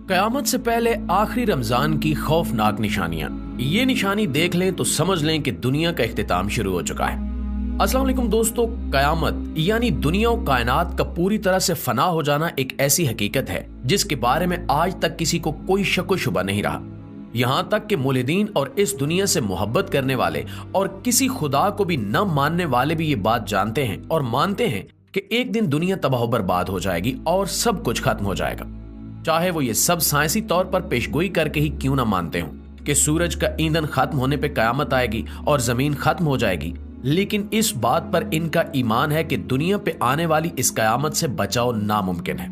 क़यामत से पहले आखिरी रमजान की खौफनाक निशानियां। ये निशानी देख लें तो समझ लें कि दुनिया का इख्तिताम शुरू हो चुका है। अस्सलाम वालेकुम दोस्तों, क़यामत यानी दुनिया और कायनात का पूरी तरह से फना हो जाना एक ऐसी हकीकत है जिसके बारे में आज तक किसी को कोई शक व शुबा नहीं रहा। यहाँ तक कि मुल्हिदीन और इस दुनिया से मोहब्बत करने वाले और किसी खुदा को भी न मानने वाले भी ये बात जानते हैं और मानते हैं कि एक दिन दुनिया तबाह बर्बाद हो जाएगी और सब कुछ खत्म हो जाएगा। चाहे वो ये सब साइंसी तौर पर पेशगोई करके ही क्यों ना मानते हों कि सूरज का ईंधन खत्म होने पे कयामत आएगी और जमीन खत्म हो जाएगी, लेकिन इस बात पर इनका ईमान है कि दुनिया पे आने वाली इस कयामत से बचाव नामुमकिन है।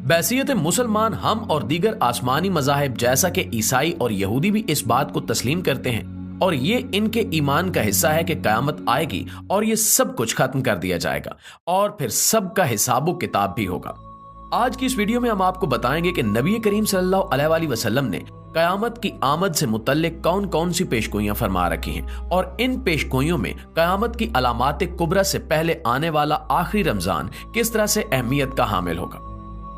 बैसियत मुसलमान हम और दीगर आसमानी मज़ाहिब जैसा कि ईसाई और यहूदी भी इस बात को तस्लीम करते हैं और ये इनके ईमान का हिस्सा है कि कयामत आएगी और ये सब कुछ खत्म कर दिया जाएगा और फिर सबका हिसाब व किताब भी होगा। आज की इस वीडियो में हम आपको बताएंगे कि नबी करीम सल्लल्लाहु अलैहि वसल्लम ने कयामत की आमद से मुतल्लिक कौन कौन सी पेशगोइयां फरमा रखी हैं और इन पेशगोइयों में कयामत की अलामात कुबरा से पहले आने वाला आखिरी रमजान किस तरह से अहमियत का हामिल होगा।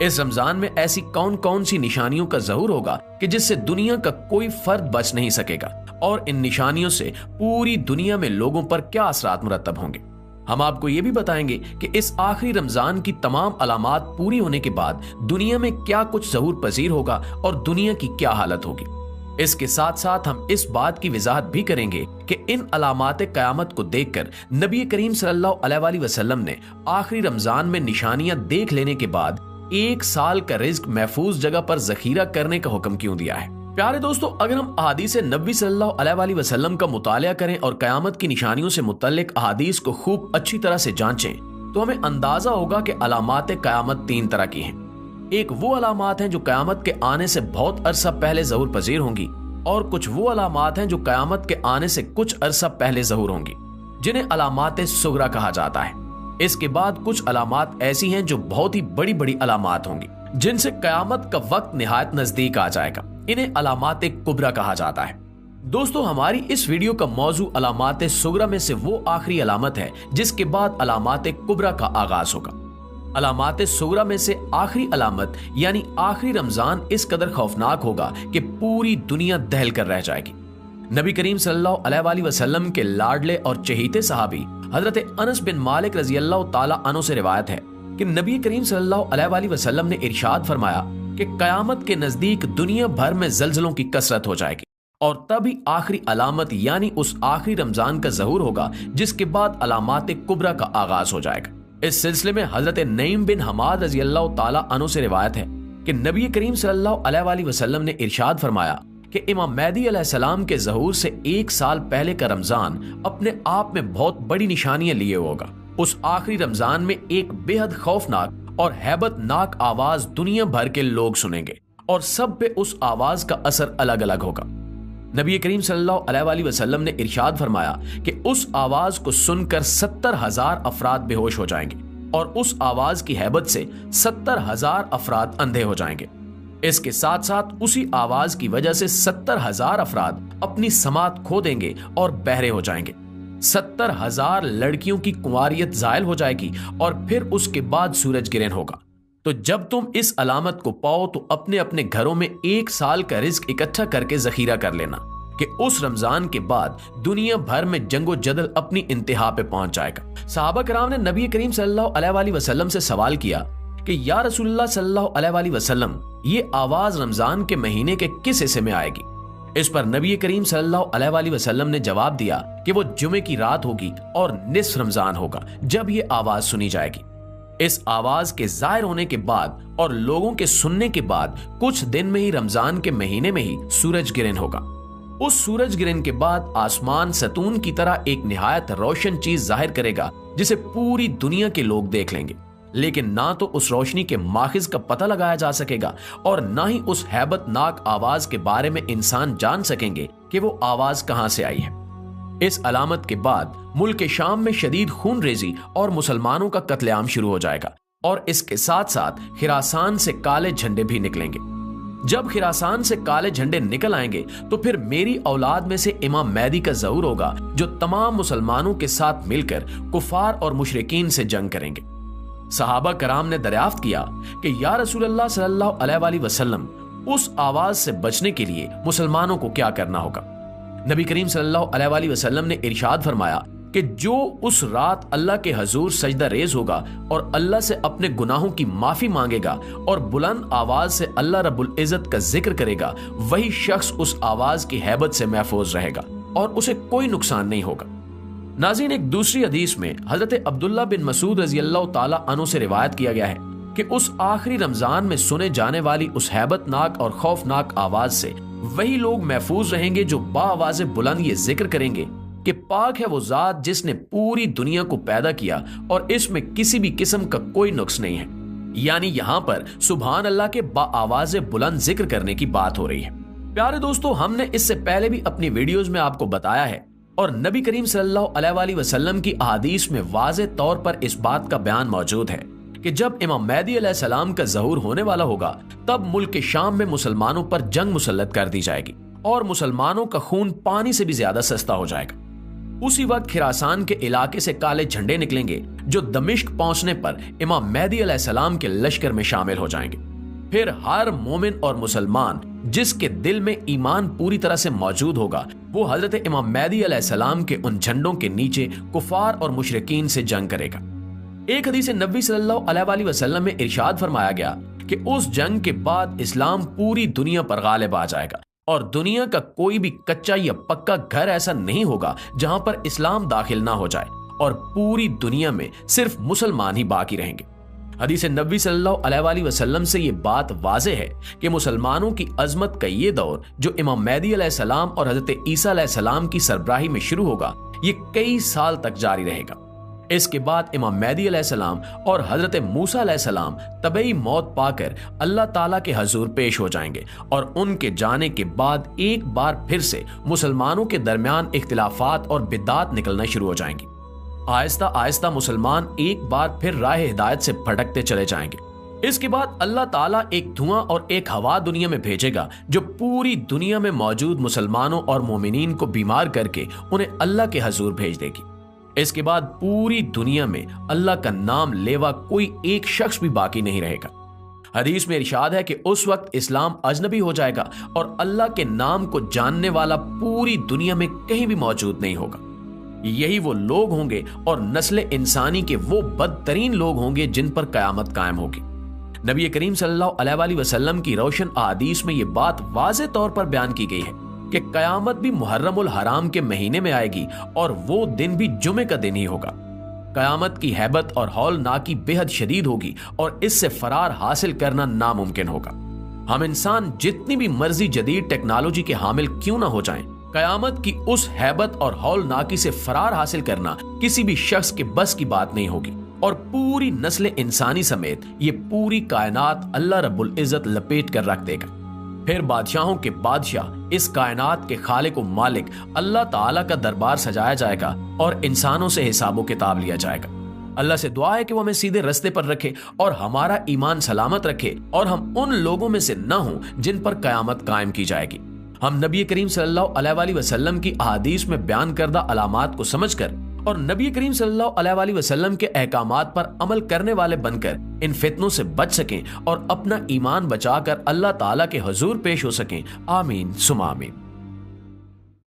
इस रमजान में ऐसी कौन कौन सी निशानियों का ज़हूर होगा कि जिससे दुनिया का कोई फर्द बच नहीं सकेगा और इन निशानियों से पूरी दुनिया में लोगों पर क्या असरात मुरतब होंगे। हम आपको ये भी बताएंगे कि इस आखिरी रमजान की तमाम अलामात पूरी होने के बाद दुनिया में क्या कुछ ज़हूर पजीर होगा और दुनिया की क्या हालत होगी। इसके साथ साथ हम इस बात की वजाहत भी करेंगे कि इन अलामात क़यामत को देखकर नबी करीम सल्लल्लाहु अलैहि वसल्लम ने आखिरी रमजान में निशानियां देख लेने के बाद एक साल का रिज्क महफूज जगह पर जखीरा करने का हुक्म क्यों दिया है। प्यारे दोस्तों, अगर हम अहादीस नबी सल्लल्लाहु अलैहि वसल्लम का मुतालिया करें और कयामत की निशानियों से मुतल्लिक अहादीस को खूब अच्छी तरह से जांचें तो हमें अंदाजा होगा कि अलामात क़यामत तीन तरह की हैं। एक वो अलामात हैं जो कयामत के आने से बहुत अरसा पहले ज़हूर पजीर होंगी और कुछ वो अलामात हैं जो कयामत के आने से कुछ अरसा पहले ज़हूर होंगी, जिन्हें अलामात सुगरा कहा जाता है। इसके बाद कुछ अलामात ऐसी हैं जो बहुत ही बड़ी बड़ी अलामात होंगी जिनसे कयामत का वक्त निहायत नजदीक आ जाएगा। इन्हें अलामात कुबरा कहा जाता है। दोस्तों, हमारी इस वीडियो का मौजू अलामात सुगरा में से वो आखिरी अलामत है जिसके बाद अलामात कुबरा का आगाज होगा। अलामात सुगरा में से आखिरी अलामत यानी आखिरी रमजान इस कदर खौफनाक होगा कि पूरी दुनिया दहल कर रह जाएगी। नबी करीम सल्लल्लाहु अलैहि वसल्लम के लाडले और चहीते सहाबी हजरत अनस बिन मालिक रजी अल्लाह ताला अन्हु से रिवायत है कि नबी करीम सल्लल्लाहु अलैहि वसल्लम ने इरशाद फरमाया कि कयामत के नजदीक दुनिया भर में जल्जलों की कसरत हो जाएगी और तभी आखिरी अलामत यानी उस आखिरी रमजान का ज़हूर होगा जिसके बाद अलामात कुबरा का आगाज हो जाएगा। इस सिलसिले में हजरत नईम बिन हमाद रजी अल्लाह ताला अन्हु से रिवायत है कि नबी करीम सल्लल्लाहु अलैहि वसल्लम ने इरशाद फरमाया कि इमाम मेहदी अलैहिस्सलाम के ज़हूर से एक साल पहले का रमजान अपने आप में बहुत बड़ी निशानियां लिए होगा। उस आखिरी रमजान में एक बेहद खौफनाक और हैबतनाक आवाज दुनिया भर के लोग सुनेंगे और सब पे उस आवाज का असर अलग अलग होगा। नबी करीम सल्लल्लाहु अलैहि वसल्लम ने इरशाद फरमाया कि उस आवाज को सुनकर 70,000 अफराद बेहोश हो जाएंगे और उस आवाज की हैबत से 70,000 अफराद अंधे हो जाएंगे। इसके साथ साथ उसी आवाज की वजह से 70,000 अफराद अपनी समात खो देंगे और बहरे हो जाएंगे। 70,000 लड़कियों की कुंवारियत जायल हो जाएगी और फिर उसके बाद सूरज गिरन होगा। तो जब तुम इस अलामत को पाओ तो अपने अपने घरों में एक साल का रिज्क इकट्ठा करके जखीरा कर लेना कि उस रमजान के बाद दुनिया भर में जंगो जदल अपनी इंतहा पे पहुंच जाएगा। सहाबा कराम ने नबी करीम सल्लल्लाहु अलैहि वसल्लम से सवाल किया कि या रसूलुल्लाह सल्लल्लाहु अलैहि वसल्लम, ये आवाज रमजान के महीने के किस हिस्से में आएगी। इस पर नबी करीम सल्लल्लाहु अलैहि वसल्लम ने जवाब दिया कि वो जुमे की रात होगी और निस्फ रमजान होगा जब ये आवाज सुनी जाएगी। इस आवाज के जाहिर होने के बाद और लोगों के सुनने के बाद कुछ दिन में ही रमजान के महीने में ही सूरज गिरन होगा। उस सूरज गिरन के बाद आसमान सतून की तरह एक निहायत रोशन चीज जाहिर करेगा जिसे पूरी दुनिया के लोग देख लेंगे, लेकिन ना तो उस रोशनी के माखिज का पता लगाया जा सकेगा और ना ही उस हैबतनाक आवाज के बारे में इंसान जान सकेंगे कि वो आवाज कहां से आई है। इस अलामत के बाद मुल्क शाम में शदीद खून रेजी और मुसलमानों का कत्लेआम शुरू हो जाएगा और इसके साथ साथ खिरासान से काले झंडे भी निकलेंगे। जब खिरासान से काले झंडे निकल आएंगे तो फिर मेरी औलाद में से इमाम मेहदी का ज़हूर होगा जो तमाम मुसलमानों के साथ मिलकर कुफार और मुशरिकीन से जंग करेंगे। सहाबा कराम ने दरियाफ्त किया कि या रसूलल्लाह सल्लल्लाहु अलैहि वसल्लम, उस आवाज से बचने के लिए मुसलमानों को क्या करना होगा। नबी करीम सल्लल्लाहु अलैहि वसल्लम ने इरशाद फरमाया कि जो उस रात अल्लाह के हजूर सजदा रेज होगा और अल्लाह से अपने गुनाहों की माफी मांगेगा और बुलंद आवाज से अल्लाह रब्बुल इज्जत का जिक्र करेगा, वही शख्स उस आवाज की हैबत से महफूज रहेगा और उसे कोई नुकसान नहीं होगा। नाज़रीन, एक दूसरी हदीस में हजरत अब्दुल्ला बिन मसूद रज़ी अल्लाह ताला अन्हु से रिवायत किया गया है कि उस आखिरी रमजान में सुने जाने वाली उस हैबतनाक और खौफनाक आवाज से वही लोग महफूज रहेंगे जो बाआवाज़ बुलंद ये जिक्र करेंगे कि पाक है वो जात जिसने पूरी दुनिया को पैदा किया और इसमें किसी भी किस्म का कोई नुक्स नहीं है। यानी यहाँ पर सुभान अल्लाह के बाआवाज़ बुलंद जिक्र करने की बात हो रही है। प्यारे दोस्तों, हमने इससे पहले भी अपनी वीडियोस में आपको बताया है और नबी करीम सल्लल्लाहु अलैहि वसल्लम की अहादीस में वाज़े तौर पर इस बात का बयान मौजूद है कि जब इमाम मेहदी अलैहिस्सलाम का ज़हूर होने वाला होगा तब मुल्क शाम में मुसलमानों पर जंग मुसल्लत कर दी जाएगी और मुसलमानों का खून पानी से भी ज्यादा सस्ता हो जाएगा। उसी वक्त खिरासान के इलाके से काले झंडे निकलेंगे जो दमिश्क पहुंचने पर इमाम मेहदी अलैहिस्सलाम के लश्कर में शामिल हो जाएंगे। फिर हर मोमिन और मुसलमान जिसके दिल में ईमान पूरी तरह से मौजूद होगा वो हजरत इमाम मेहदी अलैहिस्सलाम के उन झंडों के नीचे कुफार और मुशरिकीन से जंग करेगा। एक हदीस नबी सल्लल्लाहु अलैहि वसल्लम में इरशाद फरमाया गया कि उस जंग के बाद इस्लाम पूरी दुनिया पर गालिब आ जाएगा और दुनिया का कोई भी कच्चा या पक्का घर ऐसा नहीं होगा जहां पर इस्लाम दाखिल ना हो जाए और पूरी दुनिया में सिर्फ मुसलमान ही बाकी रहेंगे। हदीस नबी सल्लल्लाहु अलैहि वसल्लम से ये बात वाज़े है कि मुसलमानों की अजमत का ये दौर जो इमाम मेहदी अलैहिस्सलाम और हजरत ईसा अलैहिस्सलाम की सरबराही में शुरू होगा ये कई साल तक जारी रहेगा। इसके बाद इमाम मेहदी अलैहिस्सलाम और हजरत मूसा अलैहिस्सलाम तबई मौत पाकर अल्लाह ताला के हजूर पेश हो जाएंगे और उनके जाने के बाद एक बार फिर से मुसलमानों के दरमियान इख्तिलाफात और बिदात निकलना शुरू हो जाएंगी। आहिस्ता आहिस्ता मुसलमान एक बार फिर राह हिदायत से भटकते चले जाएंगे। इसके बाद अल्लाह ताला एक धुआं और एक हवा दुनिया में भेजेगा जो पूरी दुनिया में मौजूद मुसलमानों और मोमिनीन को बीमार करके उन्हें अल्लाह के हजूर भेज देगी। इसके बाद पूरी दुनिया में अल्लाह का नाम लेवा कोई एक शख्स भी बाकी नहीं रहेगा। हदीस में इरशाद है कि उस वक्त इस्लाम अजनबी हो जाएगा और अल्लाह के नाम को जानने वाला पूरी दुनिया में कहीं भी मौजूद नहीं होगा। यही वो लोग होंगे और नस्ल इंसानी के वो बदतरीन लोग होंगे जिन पर कयामत कायम होगी। नबी करीम सल्लल्लाहु अलैहि वसल्लम की रोशन अहादीस में ये बात वाज़े तौर पर बयान की गई है कि कयामत भी मुहर्रमुल हराम के महीने में आएगी और वो दिन भी जुमे का दिन ही होगा। कयामत की हैबत और हौलनाकी बेहद शदीद होगी और इससे फरार हासिल करना नामुमकिन होगा। हम इंसान जितनी भी मर्जी जदीद टेक्नोलॉजी के हामिल क्यों ना हो जाएं, कयामत की उस हैबत और हौलनाकी से फरार हासिल करना किसी भी शख्स के बस की बात नहीं होगी और पूरी नस्ल इंसानी समेत ये पूरी कायनात अल्लाह रब्बुल इज्जत लपेट कर रख देगा। फिर बादशाहों के बादशाह इस कायनात के खालिक व मालिक अल्लाह ताला का दरबार सजाया जाएगा और इंसानों से हिसाबो किताब लिया जाएगा। अल्लाह से दुआ है कि वो हमें सीधे रास्ते पर रखे और हमारा ईमान सलामत रखे और हम उन लोगों में से न हों जिन पर कयामत कायम की जाएगी। हम नबी करीम सल्लल्लाहु अलैहि वसल्लम की अहादीस में बयान करदा अलामात को समझकर और नबी करीम सल्लल्लाहु अलैहि वसल्लम के अहकामात पर अमल करने वाले बनकर इन फितनों से बच सकें और अपना ईमान बचाकर अल्लाह ताला के हुजूर पेश हो सकें। आमीन सुमा आमीन।